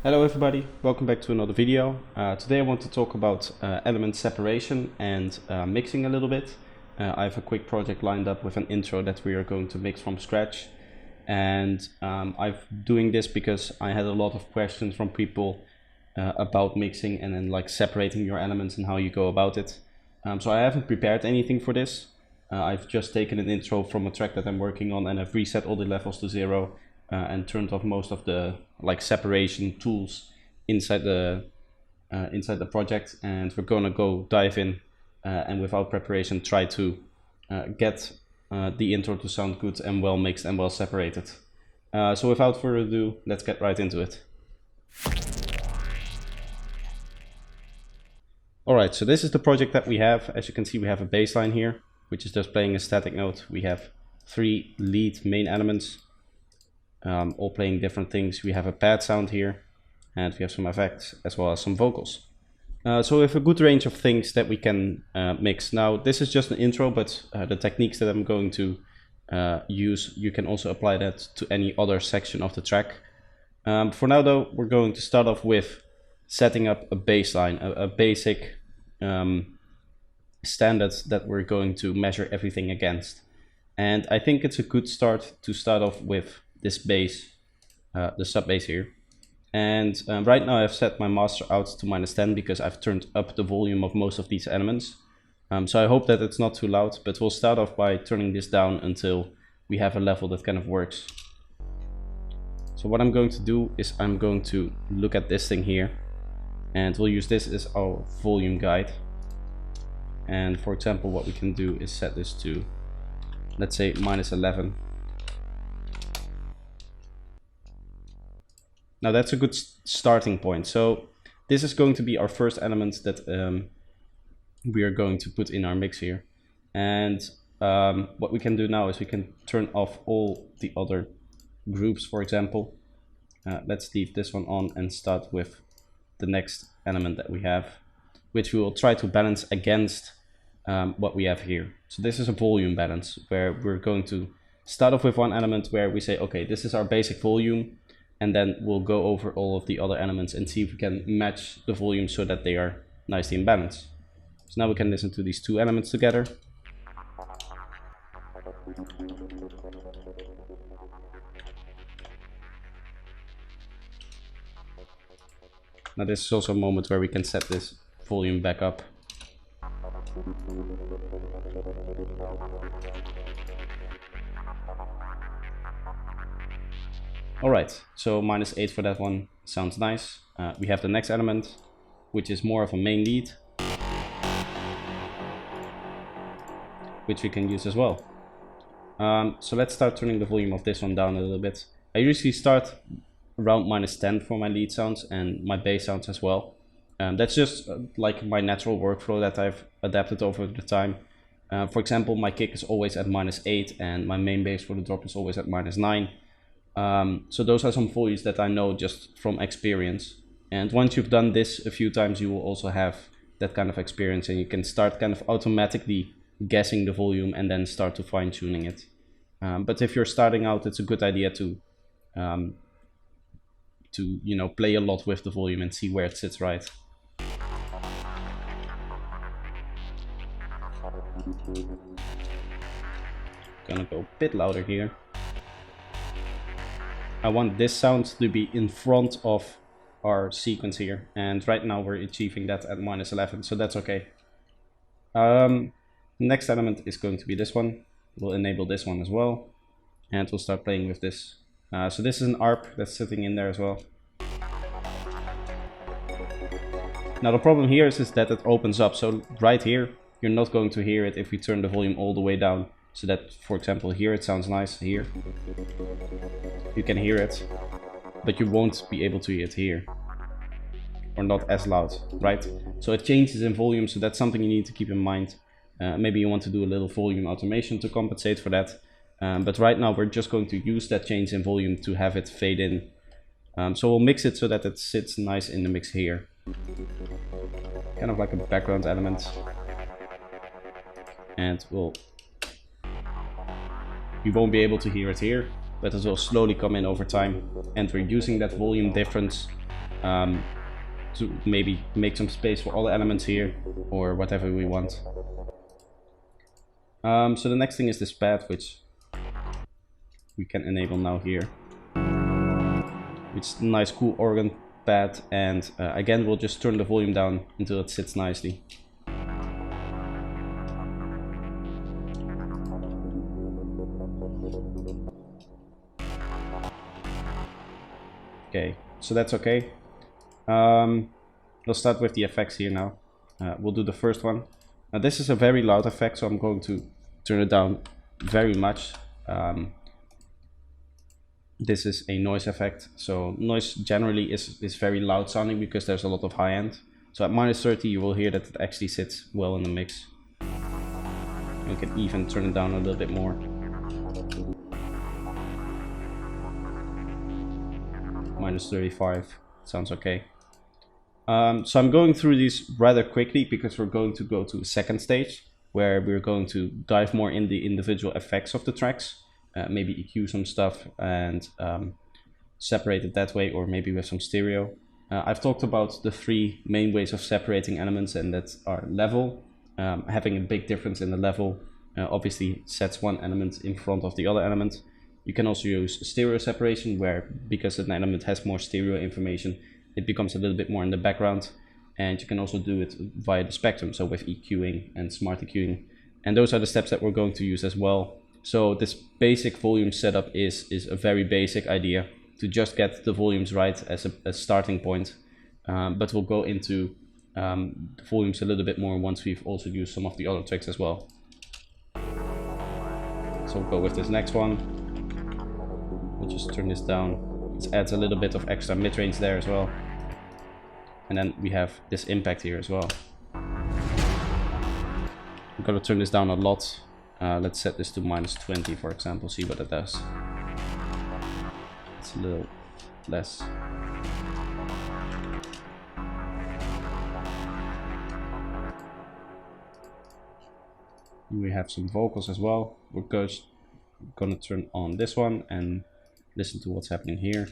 Hello everybody, welcome back to another video. Today I want to talk about element separation and mixing a little bit. I have a quick project lined up with an intro that we are going to mix from scratch. And I'm doing this because I had a lot of questions from people about mixing and then like separating your elements and how you go about it. So I haven't prepared anything for this. I've just taken an intro from a track that I'm working on and I've reset all the levels to 0. And turned off most of the separation tools inside the project, and we're gonna go dive in and without preparation try to get the intro to sound good and well mixed and well separated. So without further ado, let's get right into it. Alright, so this is the project that we have. As you can see, we have a bass line here, which is just playing a static note. We have 3 lead main elements. All playing different things. We have a pad sound here, and we have some effects as well as some vocals. So we have a good range of things that we can mix. Now this is just an intro, but the techniques that I'm going to use, you can also apply that to any other section of the track. For now though, we're going to start off with setting up a bass line, a basic standard that we're going to measure everything against. And I think it's a good start to start off with this bass, the sub bass here. And right now I've set my master out to -10 because I've turned up the volume of most of these elements. So I hope that it's not too loud, but we'll start off by turning this down until we have a level that kind of works. So what I'm going to do is I'm going to look at this thing here, and we'll use this as our volume guide. And for example, what we can do is set this to, let's say, -11. Now that's a good starting point. So this is going to be our first element that we are going to put in our mix here. And what we can do now is we can turn off all the other groups, for example. Let's leave this one on and start with the next element that we have, which we will try to balance against what we have here. So this is a volume balance where we're going to start off with one element where we say, okay, this is our basic volume. And then we'll go over all of the other elements and see if we can match the volume so that they are nicely in balance. So now we can listen to these 2 elements together. Now this is also a moment where we can set this volume back up. Alright, so -8 for that one sounds nice. We have the next element, which is more of a main lead, which we can use as well. So let's start turning the volume of this one down a little bit. I usually start around -10 for my lead sounds and my bass sounds as well. That's just like my natural workflow that I've adapted over the time. For example, my kick is always at -8 and my main bass for the drop is always at -9. So those are some values that I know just from experience. And once you've done this a few times, you will also have that kind of experience and you can start kind of automatically guessing the volume and then start to fine tuning it. But if you're starting out, it's a good idea to you know, play a lot with the volume and see where it sits right. Gonna go a bit louder here. I want this sound to be in front of our sequence here, and right now we're achieving that at -11, so that's okay. Next element is going to be this one. We'll enable this one as well, and we'll start playing with this. So this is an ARP that's sitting in there as well. Now the problem here is that it opens up, so right here you're not going to hear it if we turn the volume all the way down. So that, for example, here it sounds nice, here you can hear it, but you won't be able to hear it here, or not as loud, right? So it changes in volume, so that's something you need to keep in mind. Maybe you want to do a little volume automation to compensate for that, but right now we're just going to use that change in volume to have it fade in. So we'll mix it so that it sits nice in the mix here, kind of like a background element, and you won't be able to hear it here, but it will slowly come in over time, and we're using that volume difference to maybe make some space for all the elements here or whatever we want. So the next thing is this pad, which we can enable now here. It's a nice cool organ pad, and again we'll just turn the volume down until it sits nicely. Okay, so that's okay. We'll start with the effects here now. We'll do the first one. Now this is a very loud effect, so I'm going to turn it down very much. This is a noise effect, so noise generally is very loud sounding because there's a lot of high end. So at -30 you will hear that it actually sits well in the mix. You can even turn it down a little bit more. -35 sounds okay. So I'm going through these rather quickly because we're going to go to a second stage where we're going to dive more in the individual effects of the tracks. Maybe EQ some stuff and separate it that way, or maybe with some stereo. I've talked about the three main ways of separating elements, and that are level. Having a big difference in the level obviously sets one element in front of the other element. You can also use stereo separation, where because an element has more stereo information, it becomes a little bit more in the background. And you can also do it via the spectrum, so with EQing and smart EQing. And those are the steps that we're going to use as well. So this basic volume setup is a very basic idea to just get the volumes right as a starting point. But we'll go into the volumes a little bit more once we've also used some of the other tricks as well. So we'll go with this next one. We'll just turn this down. This adds a little bit of extra mid-range there as well. And then we have this impact here as well. I'm going to turn this down a lot. Let's set this to -20 for example, see what it does. It's a little less. We have some vocals as well. We're going to turn on this one and listen to what's happening here.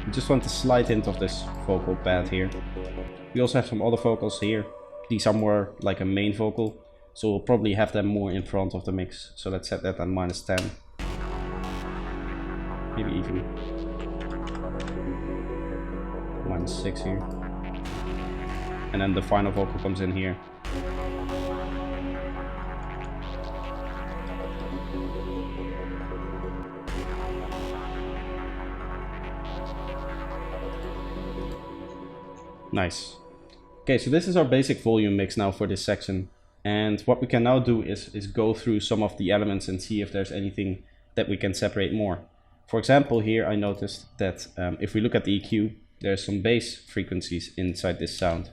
We just want a slight hint of this vocal pad here. We also have some other vocals here. These are more like a main vocal, so we'll probably have them more in front of the mix. So let's set that at -10. Maybe even -6 here. And then the final vocal comes in here. Nice. Okay, so this is our basic volume mix now for this section. And what we can now do is go through some of the elements and see if there's anything that we can separate more. For example, here I noticed that if we look at the EQ, there's some bass frequencies inside this sound.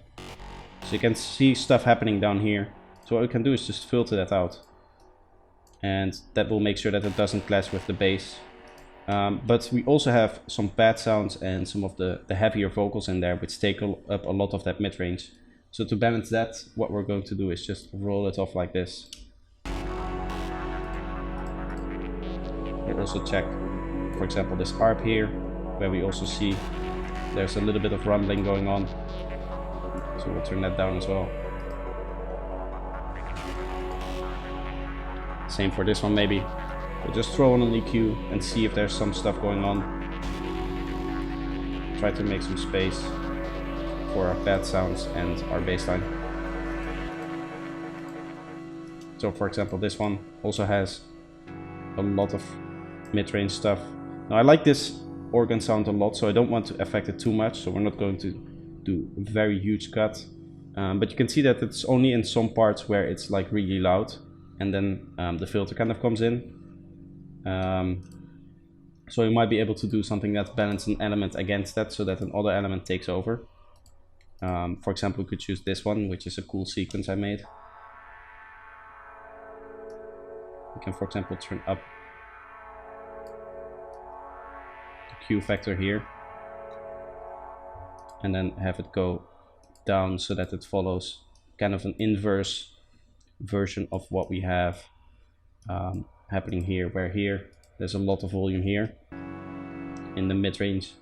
So you can see stuff happening down here. So what we can do is just filter that out. And that will make sure that it doesn't clash with the bass. But we also have some pad sounds and some of the heavier vocals in there, which take up a lot of that mid-range. So to balance that, what we're going to do is just roll it off like this. We'll also check, for example, this ARP here, where we also see there's a little bit of rumbling going on. So we'll turn that down as well. Same for this one maybe. We'll just throw on an EQ and see if there's some stuff going on. Try to make some space for our pad sounds and our bass line. So for example, this one also has a lot of mid-range stuff. Now I like this organ sound a lot, so I don't want to affect it too much, so we're not going to do a very huge cut. But you can see that it's only in some parts where it's like really loud, and then the filter kind of comes in. So you might be able to do something that balances an element against that so that another element takes over. For example, we could choose this one, which is a cool sequence I made. We can, for example, turn up the Q factor here and then have it go down so that it follows kind of an inverse version of what we have happening here, where here there's a lot of volume here in the mid-range,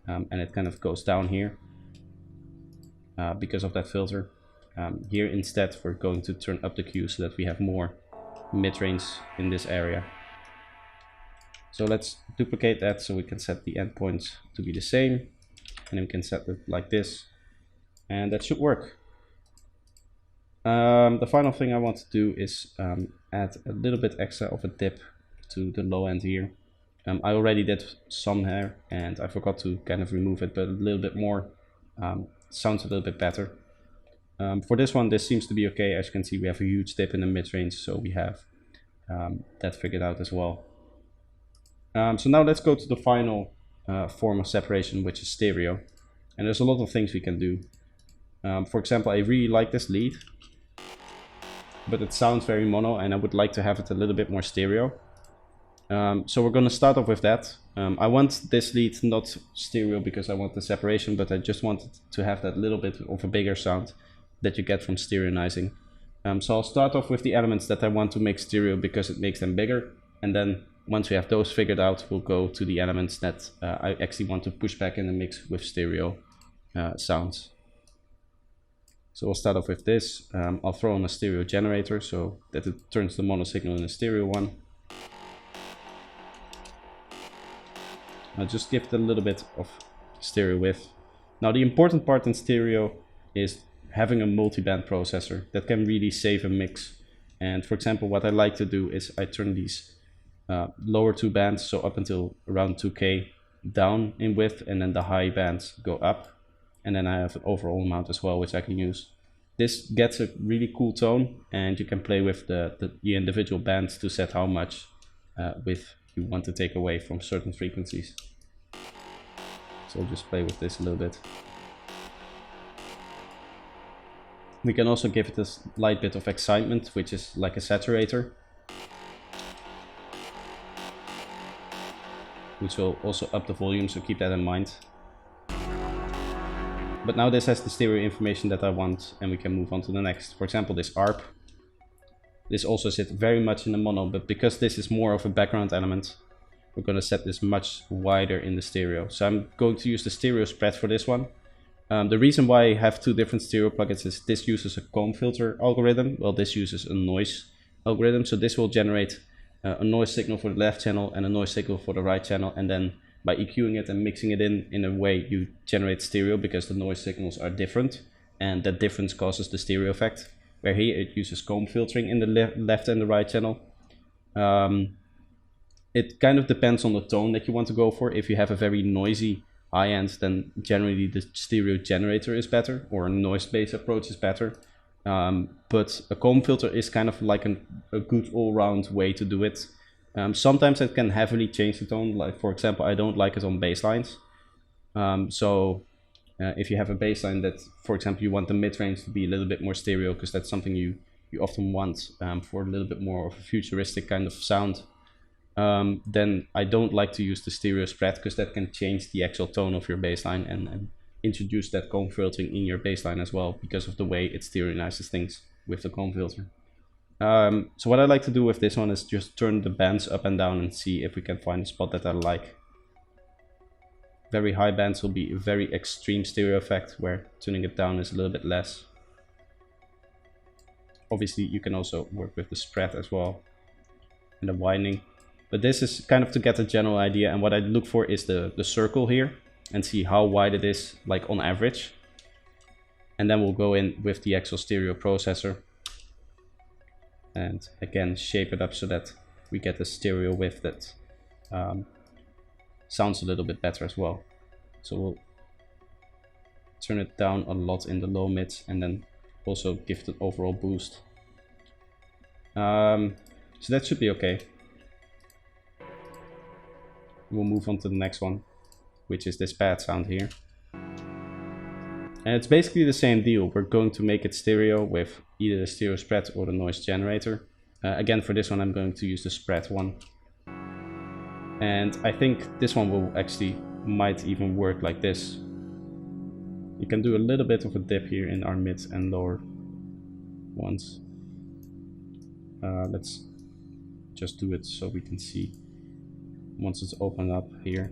and it kind of goes down here because of that filter. Here instead we're going to turn up the Q so that we have more mid-range in this area. So let's duplicate that so we can set the endpoints to be the same, and then we can set it like this, and that should work. The final thing I want to do is add a little bit extra of a dip to the low end here. I already did some here and I forgot to kind of remove it, but a little bit more sounds a little bit better. For this one, this seems to be okay. As you can see, we have a huge dip in the mid-range, so we have that figured out as well. So now let's go to the final form of separation, which is stereo. And there's a lot of things we can do. For example, I really like this lead, but it sounds very mono and I would like to have it a little bit more stereo. So we're going to start off with that. I want this lead not stereo because I want the separation, but I just wanted to have that little bit of a bigger sound that you get from stereonizing. So I'll start off with the elements that I want to make stereo because it makes them bigger, and then once we have those figured out, we'll go to the elements that I actually want to push back in the mix with stereo sounds. So we'll start off with this. I'll throw on a stereo generator so that it turns the mono signal in a stereo one. I'll just give it a little bit of stereo width. Now the important part in stereo is having a multi-band processor that can really save a mix. And for example, what I like to do is I turn these lower two bands, so up until around 2K, down in width, and then the high bands go up. And then I have an overall amount as well, which I can use. This gets a really cool tone, and you can play with the individual bands to set how much width you want to take away from certain frequencies. So I'll just play with this a little bit. We can also give it a slight bit of excitement, which is like a saturator, which will also up the volume, so keep that in mind. But now this has the stereo information that I want, and we can move on to the next. For example, this ARP. This also sits very much in the mono, but because this is more of a background element, we're going to set this much wider in the stereo. So I'm going to use the stereo spread for this one. The reason why I have two different stereo plugins is this uses a comb filter algorithm, while this uses a noise algorithm. So this will generate a noise signal for the left channel and a noise signal for the right channel, and then by EQing it and mixing it in a way, you generate stereo because the noise signals are different, and that difference causes the stereo effect. Where here it uses comb filtering in the left and the right channel. It kind of depends on the tone that you want to go for. If you have a very noisy high end, then generally the stereo generator is better, or a noise-based approach is better. But a comb filter is kind of like a good all-round way to do it. Sometimes it can heavily change the tone. Like for example, I don't like it on bass lines. If you have a bass line that, for example, you want the mid-range to be a little bit more stereo, because that's something you often want for a little bit more of a futuristic kind of sound, then I don't like to use the stereo spread, because that can change the actual tone of your bass line and introduce that comb filtering in your bass line as well, because of the way it stereonizes things with the comb filter. So what I like to do with this one is just turn the bands up and down and see if we can find a spot that I like. Very high bands will be a very extreme stereo effect, where tuning it down is a little bit less. Obviously you can also work with the spread as well and the widening, but this is kind of to get a general idea, and what I look for is the circle here and see how wide it is, like on average, and then we'll go in with the actual stereo processor and again shape it up so that we get a stereo width that sounds a little bit better as well. So we'll turn it down a lot in the low mids and then also give it an overall boost. So that should be okay. We'll move on to the next one, which is this pad sound here. And it's basically the same deal. We're going to make it stereo with either the stereo spread or the noise generator. Again, for this one, I'm going to use the spread one. And I think this one will actually might even work like this. You can do a little bit of a dip here in our mid and lower ones. Let's just do it so we can see once it's opened up here.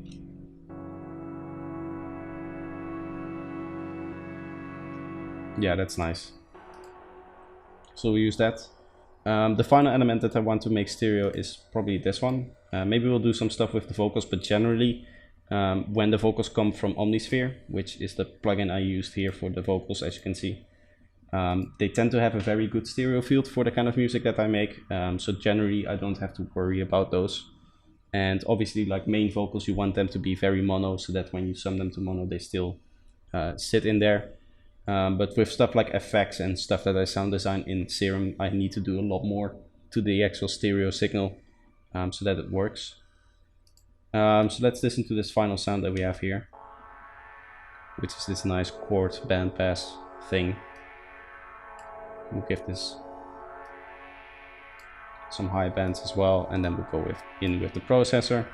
Yeah, that's nice. So we use that. The final element that I want to make stereo is probably this one. Maybe we'll do some stuff with the vocals, but generally when the vocals come from Omnisphere, which is the plugin I used here for the vocals, as you can see, they tend to have a very good stereo field for the kind of music that I make. So generally I don't have to worry about those. And obviously, like main vocals, you want them to be very mono, so that when you sum them to mono, they still sit in there. But with stuff like effects and stuff that I sound design in Serum, I need to do a lot more to the actual stereo signal so that it works. So let's listen to this final sound that we have here, which is this nice chord bandpass thing. We'll give this some high bands as well, and then we'll go in with the processor.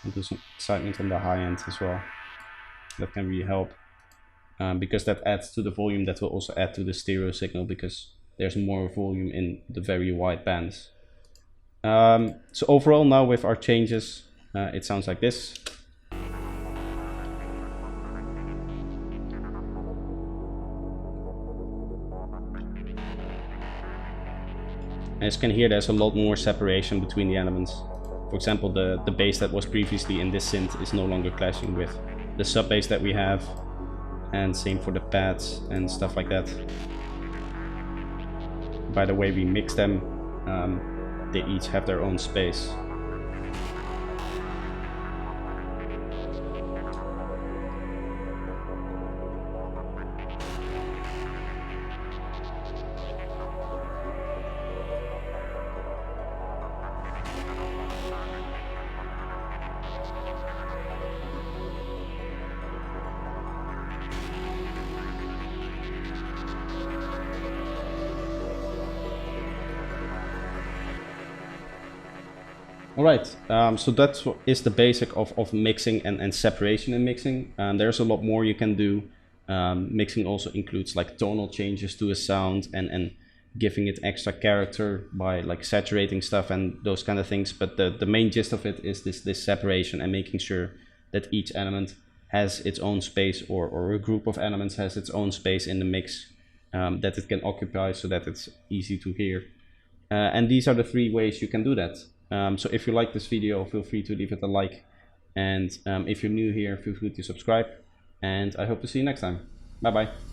And do some excitement on the high end as well. That can really help, because that adds to the volume. That will also add to the stereo signal, because there's more volume in the very wide bands. So overall, now with our changes, it sounds like this. As you can hear, there's a lot more separation between the elements. For example, the bass that was previously in this synth is no longer clashing with the sub bass that we have, and same for the pads and stuff like that. By the way we mix them, they each have their own space. Alright, so that is the basic of mixing and separation in mixing. There's a lot more you can do. Mixing also includes like tonal changes to a sound and giving it extra character by like saturating stuff and those kind of things. But the main gist of it is this separation and making sure that each element has its own space, or a group of elements has its own space in the mix that it can occupy, so that it's easy to hear. And these are the 3 ways you can do that. So if you like this video, feel free to leave it a like, and if you're new here, feel free to subscribe, and I hope to see you next time. Bye bye.